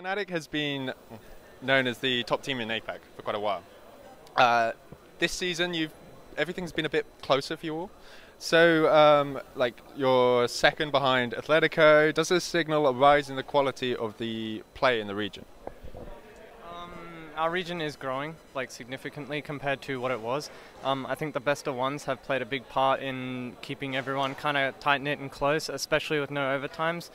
Fnatic has been known as the top team in APEC for quite a while. This season, everything's been a bit closer for you all. So, like, you're second behind Atletico. Does this signal a rise in the quality of the play in the region? Our region is growing, like, significantly compared to what it was. I think the best of ones have played a big part in keeping everyone kind of tight-knit and close, especially with no overtimes.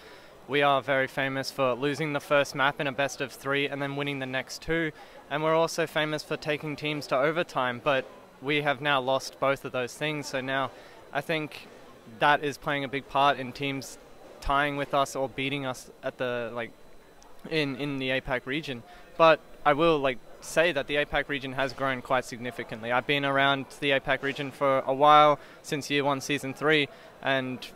We are very famous for losing the first map in a best of 3 and then winning the next 2. And we're also famous for taking teams to overtime, but we have now lost both of those things. So now I think that is playing a big part in teams tying with us or beating us at the, like, in the APEC region. But I will say that the APEC region has grown quite significantly. I've been around the APEC region for a while, since year 1, season 3, and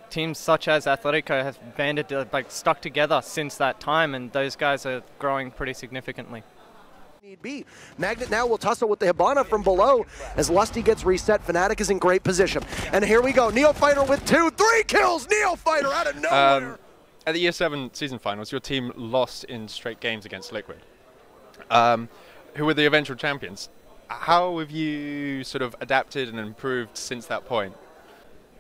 teams such as Atletico have banded, stuck together since that time, and those guys are growing pretty significantly. Need be. Magnet now will tussle with the Hibana from below as Lusty gets reset. Fnatic is in great position. And here we go. Neofighter with 2, 3 kills! Neofighter out of nowhere! At the Year 7 season finals, your team lost in straight games against Liquid, who were the eventual champions. How have you sort of adapted and improved since that point?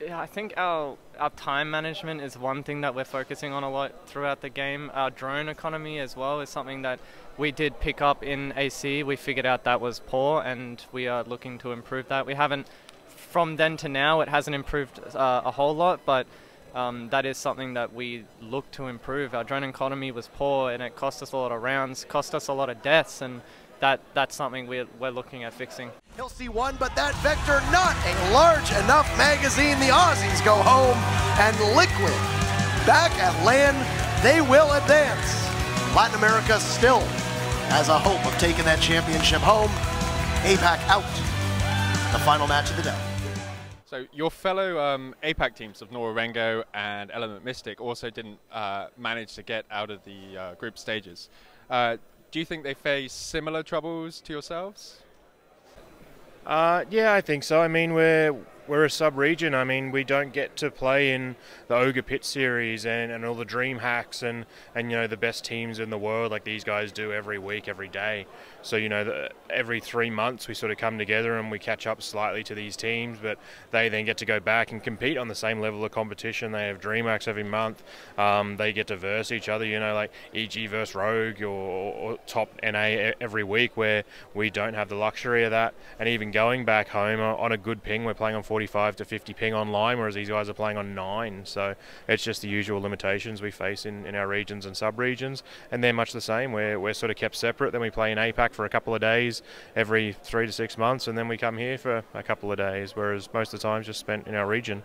Yeah, I think our time management is one thing that we're focusing on a lot throughout the game. Our drone economy as well is something that we did pick up in AC. We figured out that was poor, and we are looking to improve that. We haven't, from then to now, it hasn't improved a whole lot, but that is something that we look to improve. Our drone economy was poor, and it cost us a lot of rounds, cost us a lot of deaths, and that's something we're looking at fixing. He'll see one, but that Vector not a large enough magazine. The Aussies go home, and Liquid back at LAN. They will advance. Latin America still has a hope of taking that championship home. APAC out. The final match of the day. So your fellow APAC teams of Norarengo and Element Mystic also didn't manage to get out of the group stages. Do you think they face similar troubles to yourselves? Yeah, I think so. I mean, we're a sub-region. I mean, we don't get to play in the Ogre Pit series and all the dream hacks and you know, the best teams in the world like these guys do every week, every day. So, you know, every 3 months we sort of come together and we catch up slightly to these teams, but they then get to go back and compete on the same level of competition. They have dream hacks every month. They get to verse each other, you know, like EG versus Rogue or top NA every week, where we don't have the luxury of that. And even going back home on a good ping, we're playing on 45 to 50 ping online, whereas these guys are playing on 9. So it's just the usual limitations we face in our regions and sub-regions, and they're much the same. We're sort of kept separate. Then we play in APAC for a couple of days every 3 to 6 months, and then we come here for a couple of days, whereas most of the time is just spent in our region.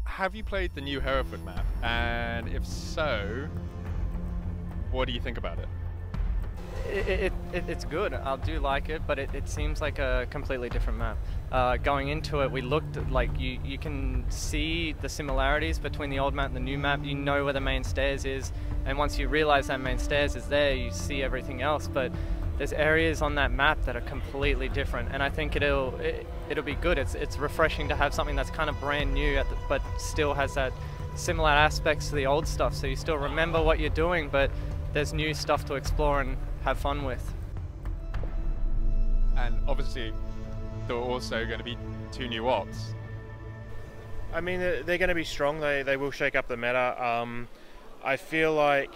Have you played the new Hereford map? And if so, what do you think about it? It's good. I do like it, but it seems like a completely different map. Going into it, we looked at, like, you can see the similarities between the old map and the new map. You know where the main stairs is, and once you realize that main stairs is there, you see everything else. But there's areas on that map that are completely different, and I think it'll be good. It's refreshing to have something that's kind of brand new, but still has that similar aspects to the old stuff. So you still remember what you're doing, but there's new stuff to explore and have fun with. And obviously, there are also going to be 2 new ops. I mean, they're going to be strong. They will shake up the meta. I feel like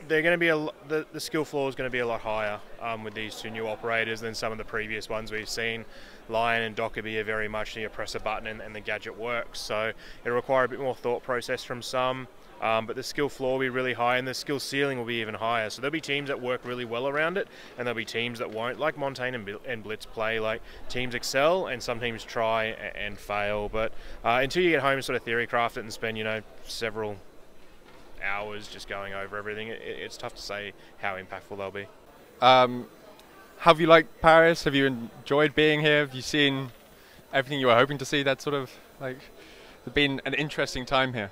they're going to be the skill floor is going to be a lot higher with these 2 new operators than some of the previous ones we've seen. Lion and Dockerby are very much you press a button and the gadget works. So it'll require a bit more thought process from some. But the skill floor will be really high, and the skill ceiling will be even higher. So there'll be teams that work really well around it, and there'll be teams that won't, like Montaigne and Blitz play. Like, teams excel, and some teams try and fail. But until you get home and sort of theory craft it and spend, you know, several hours just going over everything, it's tough to say how impactful they'll be. Have you liked Paris? Have you enjoyed being here? Have you seen everything you were hoping to see? That sort of, like, it's been an interesting time here.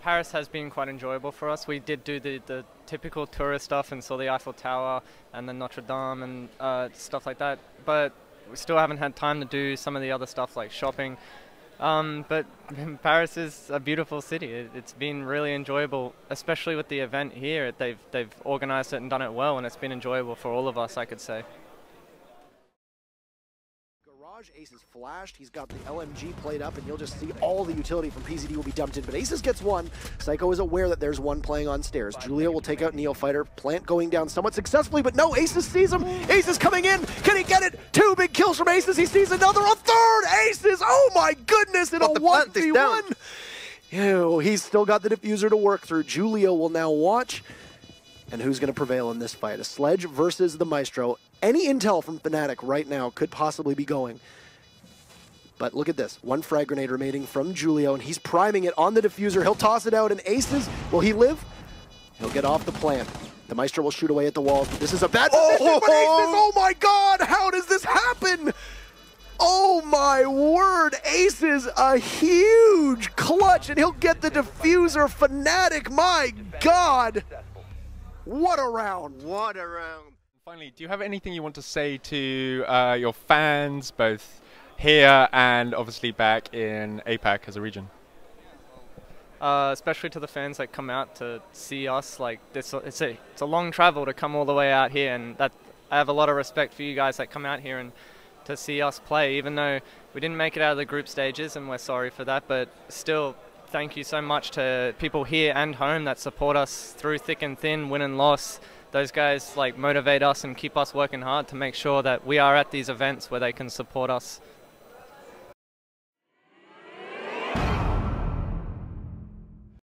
Paris has been quite enjoyable for us. We did do the typical tourist stuff and saw the Eiffel Tower and the Notre Dame and stuff like that, but we still haven't had time to do some of the other stuff like shopping. But Paris is a beautiful city. It's been really enjoyable, especially with the event here. They've organized it and done it well, and it's been enjoyable for all of us, I could say. Ace is flashed, he's got the LMG played up, and you'll just see all the utility from PZD will be dumped in, but Aces gets one. Psycho is aware that there's one playing on stairs. Julia will take out Neofighter. Plant going down somewhat successfully, but no, Aces sees him. Aces coming in, can he get it? 2 big kills from Aces, he sees another, a third! Aces, oh my goodness, in a 1v1! Ew, he's still got the diffuser to work through. Julia will now watch, and who's going to prevail in this fight? A Sledge versus the Maestro. Any intel from Fnatic right now could possibly be going. But look at this. 1 frag grenade remaining from Julio, and he's priming it on the diffuser. He'll toss it out, and Aces, will he live? He'll get off the plant. The Maestro will shoot away at the walls, but this is a bad position, but Aces, oh my god, how does this happen? Oh my word, Aces, a huge clutch, and he'll get the diffuser. Fnatic, my god. What a round. What a round. Finally, do you have anything you want to say to your fans, both here and obviously back in APEC as a region? Especially to the fans that come out to see us. Like this, it's a long travel to come all the way out here, and that I have a lot of respect for you guys that come out here and to see us play. Even though we didn't make it out of the group stages, and we're sorry for that, but still, thank you so much to people here and home that support us through thick and thin, win and loss. Those guys like motivate us and keep us working hard to make sure that we are at these events where they can support us